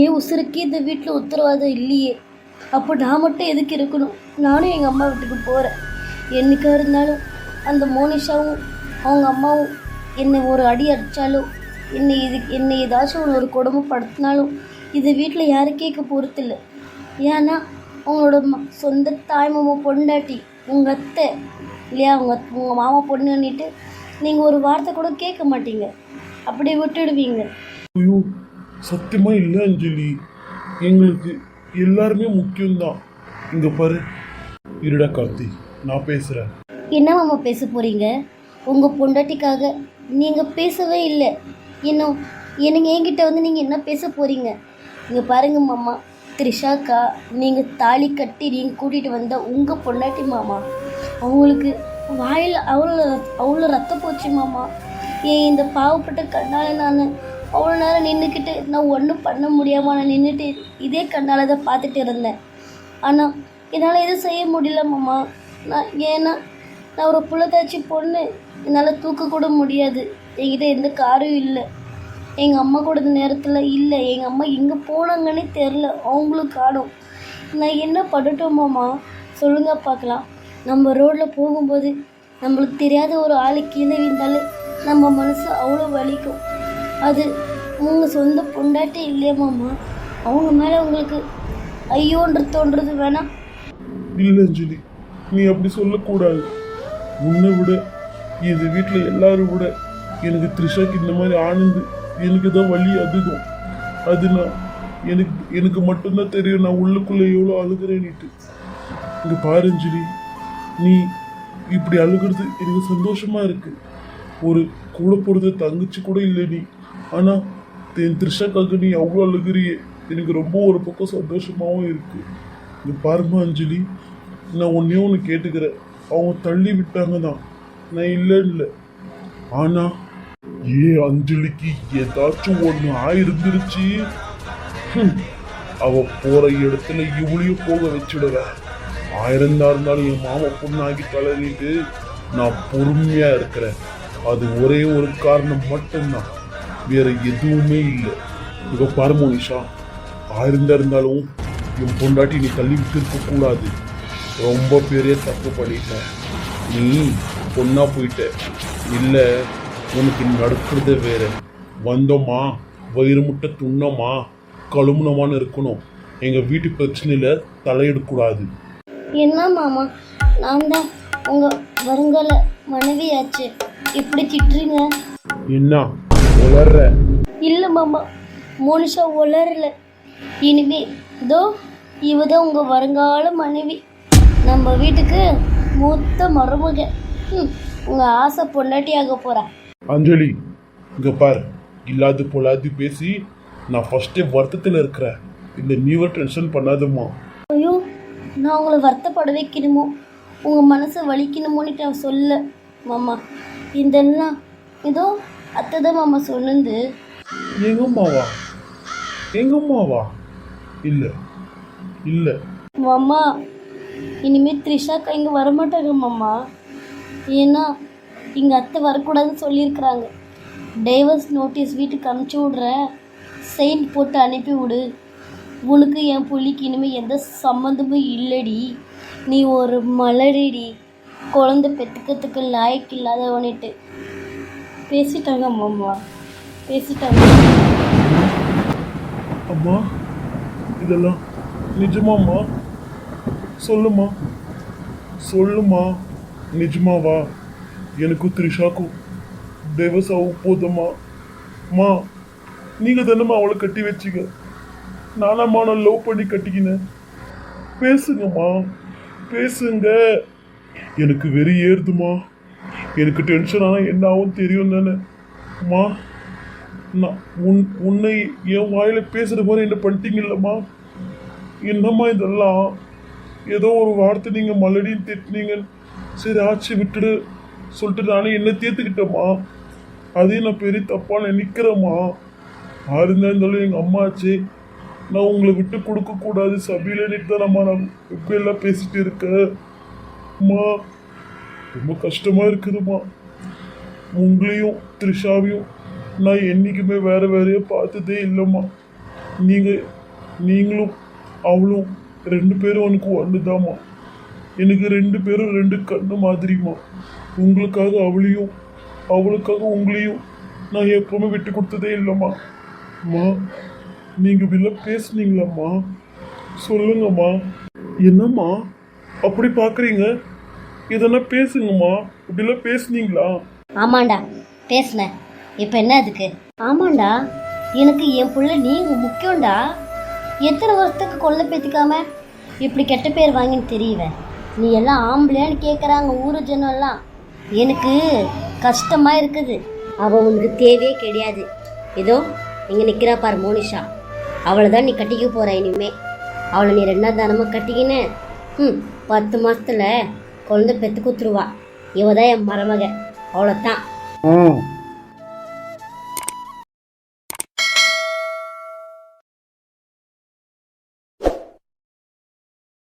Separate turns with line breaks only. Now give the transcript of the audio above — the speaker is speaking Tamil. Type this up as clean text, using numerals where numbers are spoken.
ஏன் உசுருக்கே இந்த வீட்டில் உத்தரவாதம் இல்லையே. அப்போ நான் மட்டும் எதுக்கு இருக்கணும்? நானும் எங்கள் அம்மா வீட்டுக்கு போகிறேன். என்னைக்காக இருந்தாலும் அந்த மோனிஷாவும் அவங்க அம்மாவும் என்னை ஒரு அடி அடித்தாலும் என்னை ஏதாச்சும் ஒரு கொடுமைப்படுத்தினாலும் இது வீட்டில் யாரும் கேட்க போகிறதில்ல. ஏன்னா அவங்களோட சொந்த தாய் மாமா பொண்டாட்டி உங்கள் அத்தை இல்லையா, உங்கள் மாமா பொண்ணுன்னுட்டு நீங்கள் ஒரு வார்த்தை கூட கேட்க மாட்டீங்க, அப்படியே விட்டுடுவீங்க.
ஐயோ சத்தியமா இல்லை அஞ்சலி, எங்களுக்கு எல்லாருமே முக்கியம்தான். இங்க பாரு, இருடா கார்த்தி, நான் பேசுறேன்.
என்ன மாமா பேச போகிறீங்க? உங்கள் பொண்டாட்டிக்காக நீங்கள் பேசவே இல்லை. இன்னும் என்கிட்ட வந்து நீங்கள் என்ன பேச போகிறீங்க? இங்கே பாருங்க மாமா, த்ரிஷாக்கா நீங்கள் தாலி கட்டி நீங்கள் கூட்டிகிட்டு வந்த உங்கள் பொண்டாட்டி மாமா, அவங்களுக்கு வாயில் அவ்வளோ ரத்தம் போச்சு மாமா. ஏன் இந்த பாவப்பட்ட கண்ணால் நான் அவ்வளோ நேரம் நின்றுக்கிட்டு நான் ஒன்றும் பண்ண முடியாமல் நான் நின்றுட்டு இதே கண்ணால் தான் பார்த்துட்டு இருந்தேன். ஆனால் என்னால் எதுவும் செய்ய முடியல மாமா. ஏன்னா நான் ஒரு புள்ளத்தாச்சி பொண்ணு, என்னால் தூக்க கூட முடியாது. என்கிட்ட எந்த காரும் இல்லை. எங்கள் அம்மா கூட இந்த நேரத்தில் இல்லை. எங்கள் அம்மா எங்கே போனாங்கன்னே தெரில, அவங்களும் காணும். நான் என்ன பண்ணட்டும் மாமா, சொல்லுங்க பார்க்கலாம். நம்ம ரோட்டில் போகும்போது நம்மளுக்கு தெரியாத ஒரு ஆளு கீழே விழுந்தாலும் நம்ம மனசு அவ்வளோ வலிக்கும். அது உங்கள் சொந்த பொண்டாட்டி இல்லையா மாமா? அவங்க மேலே உங்களுக்கு ஐயோன்ற தோன்றது வேணாம்?
இல்லை அஞ்சலி, நீ அப்படி சொல்லக்கூடாது. உன்னை விட இந்த வீட்டில் எல்லாரும் விட எனக்கு த்ரிஷாக்கு இந்த மாதிரி ஆனந்து எனக்கு தான் வலி அதிகம். அது எனக்கு மட்டும்தான் தெரியும் நான் உள்ளுக்குள்ளே எவ்வளோ அழுகிறேன்னுட்டு. இங்கே பாரு அஞ்சலி, நீ இப்படி அழுகிறது எனக்கு சந்தோஷமா இருக்கு. ஒரு கூட போகிறது தங்கச்சி கூட இல்லை நீ, ஆனால் என் த்ரிஷாக்காக நீ அவ்வளோ அழுகிறியே, எனக்கு ரொம்ப ஒரு பக்கம் சந்தோஷமாகவும் இருக்கு. இங்கே பாருமா அஞ்சலி, நான் ஒன்றே ஒன்று கேட்டுக்கிறேன். அவங்க தள்ளி விட்டாங்க தான், நான் இல்லை. ஆனால் அஞ்சலிக்கு ஏதாச்சும் ஒன்று ஆயிருந்துருச்சு, அவ போகிற இடத்துல இவளையும் போக வச்சுடுவேன். 1000 தான் இருந்தாலும் என் மாமா பொண்ணாகி தளரிட்டு நான் பொறுமையாக இருக்கிறேன். அது ஒரே ஒரு காரணம் மட்டும்தான், வேற எதுவுமே இல்லை. இப்போ பாரு மோனிஷா, 1000 தான் இருந்தாலும் என் பொண்டாட்டி நீ தள்ளி விட்டு இருக்கக்கூடாது. ரொம்ப பெரிய தப்பு பண்ணிட்ட. நீ பொண்ணா போயிட்ட. இல்லை உனக்கு நடக்கிறதே வேற. வந்தோமா வயிறு முட்டை துண்ணோமா கழுமுனமான்னு இருக்கணும். எங்கள் வீட்டு பிரச்சனையில் தலையிடக்கூடாது.
என்ன மாமா, நான் தான் உங்கள் வருங்கால மனைவியாச்சு, இப்படி திட்டுறீங்க?
என்ன உளர்ற?
இல்லை மாமா, மோனிஷா உளரல. இனிமே இதோ இவதான் உங்கள் வருங்கால மனைவி, நம்ம வீட்டுக்கு மொத்த மருமக, உங்கள் ஆசை பொண்டாட்டியாக போகிறேன்.
அஞ்சலி இங்கே பார், இல்லாது பொல்லாது பேசி நான் ஃபஸ்ட்டே வருத்தத்தில் இருக்கிறேன். இந்த நீவே டென்ஷன் பண்ணாதம்மா.
ஐயோ, நான் உங்களை வருத்தப்பட வைக்கணுமோ உங்கள் மனசை வலிக்கணுமோன்னு நான் சொல்ல மாமா. இதெல்லாம் ஏதோ அத்தை தான் மாமா சொன்னது.
எங்கம்மாவா? இல்லை
மாமா, இனிமேல் த்ரிஷாக்கா இங்கே வரமாட்டாங்க மாமா. ஏன்னா எங்கள் அத்தை வரக்கூடாதுன்னு சொல்லியிருக்கிறாங்க. டைவர்ஸ் நோட்டீஸ் வீட்டுக்கு அனுப்பிச்சி விட்றேன், செயின் போட்டு அனுப்பி விடு. உனக்கு என் புள்ளிக்கு இனிமேல் எந்த சம்மந்தமும் இல்லடி, நீ ஒரு மலடிடி, குழந்தை பெற்றுக்கிறதுக்கு லாய்க்கு இல்லாதவனிட்டு பேசிட்டாங்க மாமா, பேசிட்டாங்க.
அம்மா இதெல்லாம் நிஜமாம்மா? சொல்லுமா நிஜமாவா? எனக்கும் த்ரிஷாக்கும் டைவர்ஸ் ஆகும் போதும்மா. அம்மா நீங்கள் தானம்மா அவளை கட்டி வச்சிங்க, நானாம்மா நான் லவ் பண்ணி கட்டிக்கினேன். பேசுங்கம்மா பேசுங்க. எனக்கு வெறி ஏறுதுமா, எனக்கு டென்ஷன் ஆனால் என்ன ஆகும் தெரியும் தானே அம்மா. நான் உன்னை என் வாயில் பேசுகிற மாதிரி என்ன பண்ணிட்டீங்கல்லம்மா. என்னம்மா இதெல்லாம்? ஏதோ ஒரு வார்த்தை நீங்கள் மலடின்னு திட்டினீங்க, சரி ஆச்சு விட்டுடு சொல்லிட்டு நானே என்ன தேர்த்துக்கிட்டேம்மா. அதையும் நான் பெரிய தப்பாக நினைக்கிறேம்மா. இருந்தாலும் எங்கள் அம்மா ஆச்சு, நான் உங்களை விட்டு கொடுக்கக்கூடாது சபையில் நிறுத்தானம்மா. நான் இப்போ எல்லாம் பேசிட்டு இருக்கேன் அம்மா. ரொம்ப கஷ்டமாக இருக்குதும்மா. உங்களையும் த்ரிஷாவையும் நான் என்றைக்குமே வேறையாக பார்த்ததே இல்லைம்மா. நீங்களும் அவளும் 2 பேரும் எனக்கு ஒன்றுதாம்மா. எனக்கு 2 பேரும் 2 கண்ணு மாதிரிம்மா. உங்களுக்காக அவளையும் அவளுக்காக உங்களையும் நான் எப்பவுமே விட்டு கொடுத்ததே இல்லைம்மா. அம்மா நீங்க வில்ல பேசுனீங்களாம்மா? சொல்லுங்கம்மா. என்னம்மா அப்படி பார்க்குறீங்க? இதெல்லாம் பேசுங்கம்மா. இப்படிலாம் பேசுனீங்களா?
ஆமாண்டா பேசுனேன். இப்போ என்ன அதுக்கு? ஆமாண்டா, எனக்கு என் புள்ள நீங்கள் முக்கியம்டா. எத்தனை வருஷத்துக்கு கொல்லை பேத்திக்காம இப்படி கெட்ட பேர் வாங்கின்னு தெரியவேன். நீ எல்லாம் ஆம்பளையான்னு கேட்குறாங்க ஊரு ஜனம் எல்லாம். எனக்கு கஷ்டமாக இருக்குது. அவள் உனக்கு தேவையே கிடையாது. ஏதோ இங்கே நிற்கிறா பாரு மோனிஷா, அவளை தான் நீ கட்டிக்க போகிற. இனிமே அவளை நீ 2ஆம் தானமாக கட்டிக்கின்னு 10 மாதத்தில் குழந்தை பெற்று குத்துருவா. இவ தான் என் மருமக, அவ்வளோதான்.